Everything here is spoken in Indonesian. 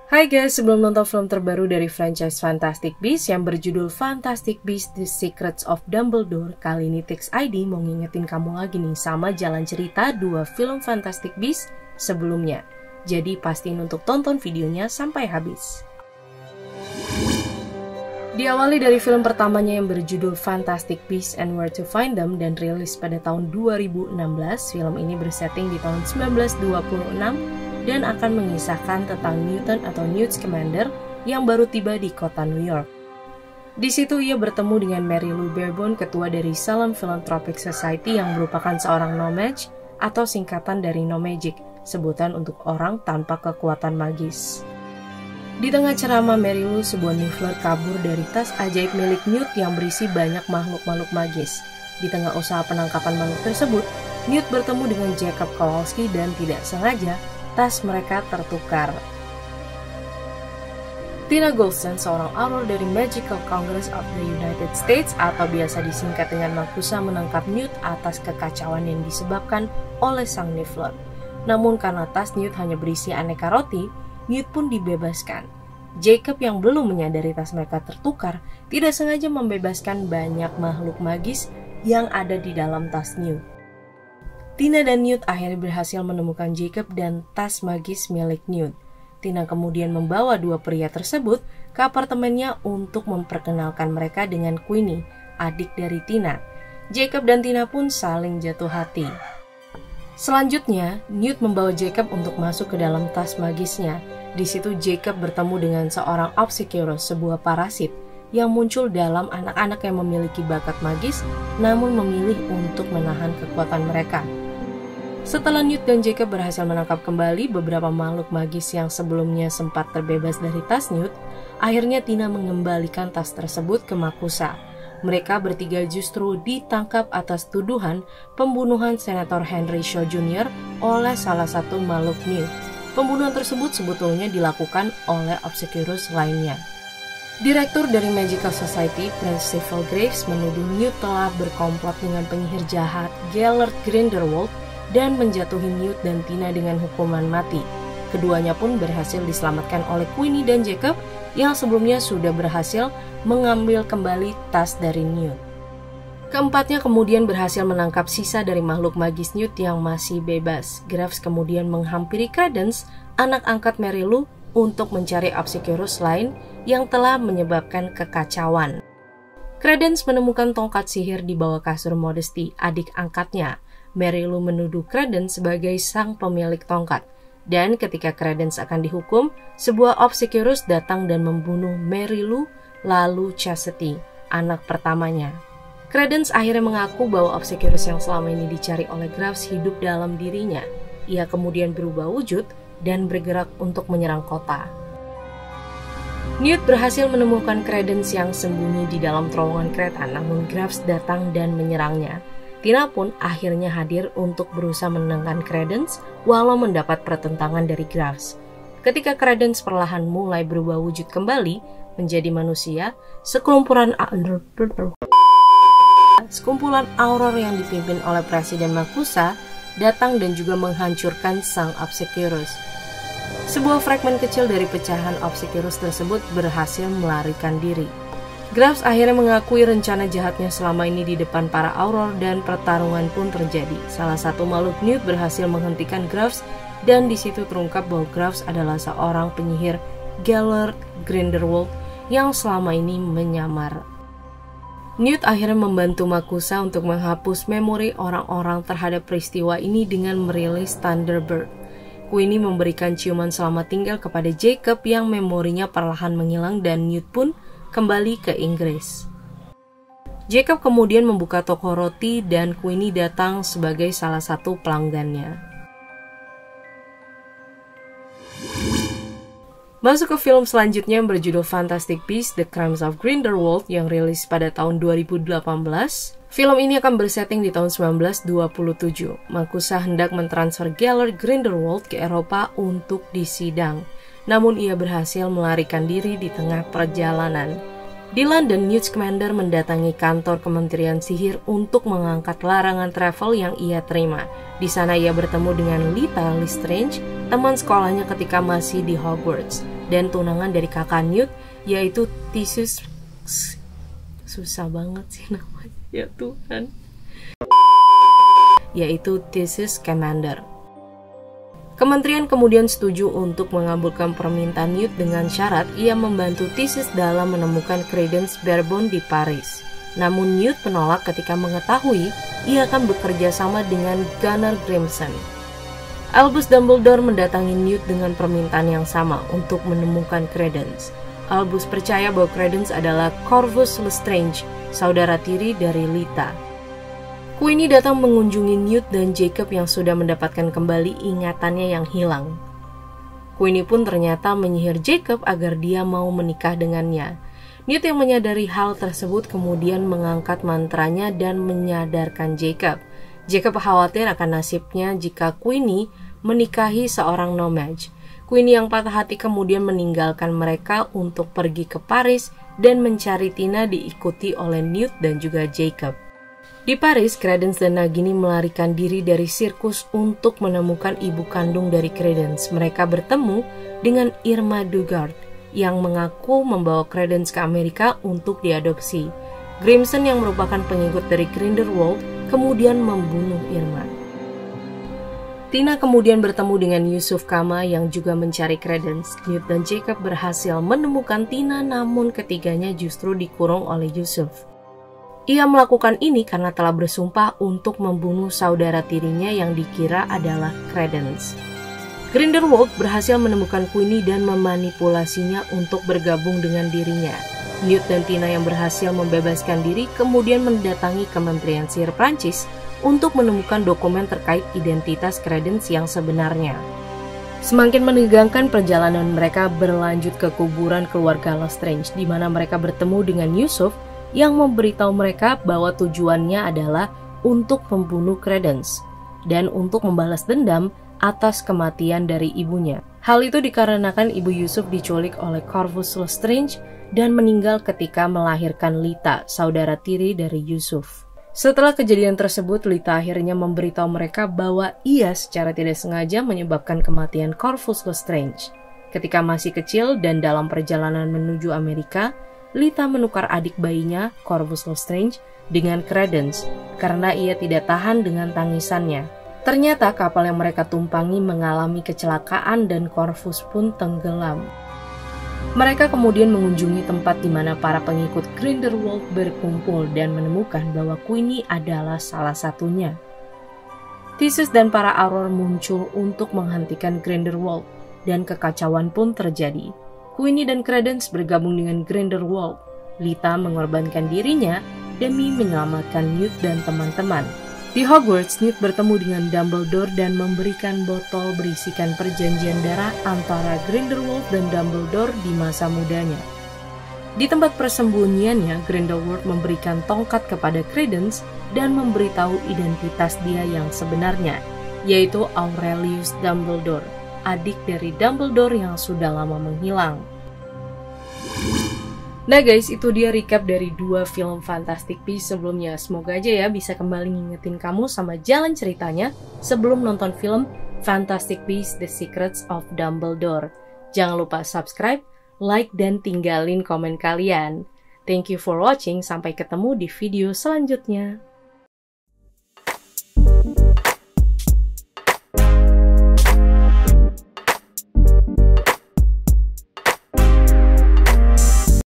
Hai guys, sebelum nonton film terbaru dari franchise Fantastic Beasts yang berjudul Fantastic Beasts: The Secrets of Dumbledore, kali ini Tix ID mau ngingetin kamu lagi nih sama jalan cerita dua film Fantastic Beasts sebelumnya. Jadi pastiin untuk tonton videonya sampai habis. Diawali dari film pertamanya yang berjudul Fantastic Beasts and Where to Find Them dan rilis pada tahun 2016, film ini bersetting di tahun 1926 dan akan mengisahkan tentang Newton atau Newt Scamander yang baru tiba di kota New York. Di situ ia bertemu dengan Mary Lou Beerbohm, ketua dari Salem Philanthropic Society yang merupakan seorang no-mage atau singkatan dari no-magic, sebutan untuk orang tanpa kekuatan magis. Di tengah ceramah Mary Lou, sebuah Niffler kabur dari tas ajaib milik Newt yang berisi banyak makhluk-makhluk magis. Di tengah usaha penangkapan makhluk tersebut, Newt bertemu dengan Jacob Kowalski dan tidak sengaja tas mereka tertukar. Tina Goldstein, seorang auror dari Magical Congress of the United States atau biasa disingkat dengan MACUSA, menangkap Newt atas kekacauan yang disebabkan oleh sang Niffler. Namun karena tas Newt hanya berisi aneka roti, Newt pun dibebaskan. Jacob yang belum menyadari tas mereka tertukar tidak sengaja membebaskan banyak makhluk magis yang ada di dalam tas Newt. Tina dan Newt akhirnya berhasil menemukan Jacob dan tas magis milik Newt. Tina kemudian membawa dua pria tersebut ke apartemennya untuk memperkenalkan mereka dengan Queenie, adik dari Tina. Jacob dan Tina pun saling jatuh hati. Selanjutnya, Newt membawa Jacob untuk masuk ke dalam tas magisnya. Di situ Jacob bertemu dengan seorang Obscurus, sebuah parasit yang muncul dalam anak-anak yang memiliki bakat magis namun memilih untuk menahan kekuatan mereka. Setelah Newt dan Jacob berhasil menangkap kembali beberapa makhluk magis yang sebelumnya sempat terbebas dari tas Newt, akhirnya Tina mengembalikan tas tersebut ke MACUSA. Mereka bertiga justru ditangkap atas tuduhan pembunuhan Senator Henry Shaw Jr. oleh salah satu makhluk Newt. Pembunuhan tersebut sebetulnya dilakukan oleh Obscurus lainnya. Direktur dari Magical Society, Percival Graves, menuduh Newt telah berkomplot dengan penyihir jahat Gellert Grindelwald dan menjatuhi Newt dan Tina dengan hukuman mati. Keduanya pun berhasil diselamatkan oleh Queenie dan Jacob yang sebelumnya sudah berhasil mengambil kembali tas dari Newt. Keempatnya kemudian berhasil menangkap sisa dari makhluk magis Newt yang masih bebas. Graves kemudian menghampiri Credence, anak angkat Mary Lou, untuk mencari Obscurus lain yang telah menyebabkan kekacauan. Credence menemukan tongkat sihir di bawah kasur Modesty, adik angkatnya. Mary Lou menuduh Credence sebagai sang pemilik tongkat. Dan ketika Credence akan dihukum, sebuah Obscurus datang dan membunuh Mary Lou, lalu Chastity, anak pertamanya. Credence akhirnya mengaku bahwa Obscurus yang selama ini dicari oleh Graves hidup dalam dirinya. Ia kemudian berubah wujud dan bergerak untuk menyerang kota. Newt berhasil menemukan Credence yang sembunyi di dalam terowongan kereta, namun Graves datang dan menyerangnya. Tina pun akhirnya hadir untuk berusaha menenangkan Credence walau mendapat pertentangan dari Graves. Ketika Credence perlahan mulai berubah wujud kembali menjadi manusia, sekumpulan auror yang dipimpin oleh Presiden MACUSA datang dan juga menghancurkan sang Obscurus. Sebuah fragmen kecil dari pecahan Obscurus tersebut berhasil melarikan diri. Graves akhirnya mengakui rencana jahatnya selama ini di depan para auror dan pertarungan pun terjadi. Salah satu makhluk Newt berhasil menghentikan Graves dan di situ terungkap bahwa Graves adalah seorang penyihir Gellert Grindelwald yang selama ini menyamar. Newt akhirnya membantu MACUSA untuk menghapus memori orang-orang terhadap peristiwa ini dengan merilis Thunderbird. Queenie memberikan ciuman selamat tinggal kepada Jacob yang memorinya perlahan menghilang dan Newt pun kembali ke Inggris. Jacob kemudian membuka toko roti dan Queenie datang sebagai salah satu pelanggannya. Masuk ke film selanjutnya yang berjudul Fantastic Beasts: The Crimes of Grindelwald yang rilis pada tahun 2018. Film ini akan bersetting di tahun 1927. MACUSA hendak mentransfer Gellert Grindelwald ke Eropa untuk disidang. Namun ia berhasil melarikan diri di tengah perjalanan. Di London, Newt Scamander mendatangi kantor Kementerian Sihir untuk mengangkat larangan travel yang ia terima. Di sana ia bertemu dengan Lita Lestrange, teman sekolahnya ketika masih di Hogwarts, dan tunangan dari kakak Newt, yaitu Theseus. Susah banget sih namanya, ya Tuhan. Yaitu Theseus Scamander. Kementerian kemudian setuju untuk mengabulkan permintaan Newt dengan syarat ia membantu Theseus dalam menemukan Credence Barebone di Paris. Namun Newt menolak ketika mengetahui ia akan bekerja sama dengan Gunnar Grimson. Albus Dumbledore mendatangi Newt dengan permintaan yang sama untuk menemukan Credence. Albus percaya bahwa Credence adalah Corvus Lestrange, saudara tiri dari Lita. Queenie datang mengunjungi Newt dan Jacob yang sudah mendapatkan kembali ingatannya yang hilang. Queenie pun ternyata menyihir Jacob agar dia mau menikah dengannya. Newt yang menyadari hal tersebut kemudian mengangkat mantranya dan menyadarkan Jacob. Jacob khawatir akan nasibnya jika Queenie menikahi seorang No-Maj. Queenie yang patah hati kemudian meninggalkan mereka untuk pergi ke Paris dan mencari Tina diikuti oleh Newt dan juga Jacob. Di Paris, Credence dan Nagini melarikan diri dari sirkus untuk menemukan ibu kandung dari Credence. Mereka bertemu dengan Irma Dugard yang mengaku membawa Credence ke Amerika untuk diadopsi. Grimson yang merupakan pengikut dari Grindelwald kemudian membunuh Irma. Tina kemudian bertemu dengan Yusuf Kama yang juga mencari Credence. Newt dan Jacob berhasil menemukan Tina, namun ketiganya justru dikurung oleh Yusuf. Ia melakukan ini karena telah bersumpah untuk membunuh saudara tirinya yang dikira adalah Credence. Grindelwald berhasil menemukan Queenie dan memanipulasinya untuk bergabung dengan dirinya. Newt dan Tina yang berhasil membebaskan diri kemudian mendatangi Kementerian Sihir Prancis untuk menemukan dokumen terkait identitas Credence yang sebenarnya. Semakin menegangkan, perjalanan mereka berlanjut ke kuburan keluarga Lestrange, di mana mereka bertemu dengan Yusuf yang memberitahu mereka bahwa tujuannya adalah untuk membunuh Credence dan untuk membalas dendam atas kematian dari ibunya. Hal itu dikarenakan ibu Yusuf diculik oleh Corvus Lestrange dan meninggal ketika melahirkan Lita, saudara tiri dari Yusuf. Setelah kejadian tersebut, Lita akhirnya memberitahu mereka bahwa ia secara tidak sengaja menyebabkan kematian Corvus Lestrange. Ketika masih kecil dan dalam perjalanan menuju Amerika, Lita menukar adik bayinya, Corvus Lestrange, dengan Credence karena ia tidak tahan dengan tangisannya. Ternyata kapal yang mereka tumpangi mengalami kecelakaan dan Corvus pun tenggelam. Mereka kemudian mengunjungi tempat di mana para pengikut Grindelwald berkumpul dan menemukan bahwa Queenie adalah salah satunya. Theseus dan para Auror muncul untuk menghentikan Grindelwald dan kekacauan pun terjadi. Queenie dan Credence bergabung dengan Grindelwald. Lita mengorbankan dirinya demi menyelamatkan Newt dan teman-teman. Di Hogwarts, Newt bertemu dengan Dumbledore dan memberikan botol berisikan perjanjian darah antara Grindelwald dan Dumbledore di masa mudanya. Di tempat persembunyiannya, Grindelwald memberikan tongkat kepada Credence dan memberitahu identitas dia yang sebenarnya, yaitu Aurelius Dumbledore, adik dari Dumbledore yang sudah lama menghilang. Nah guys, itu dia recap dari 2 film Fantastic Beasts sebelumnya. Semoga aja ya bisa kembali ngingetin kamu sama jalan ceritanya sebelum nonton film Fantastic Beasts The Secrets of Dumbledore. Jangan lupa subscribe, like, dan tinggalin komen kalian. Thank you for watching, sampai ketemu di video selanjutnya.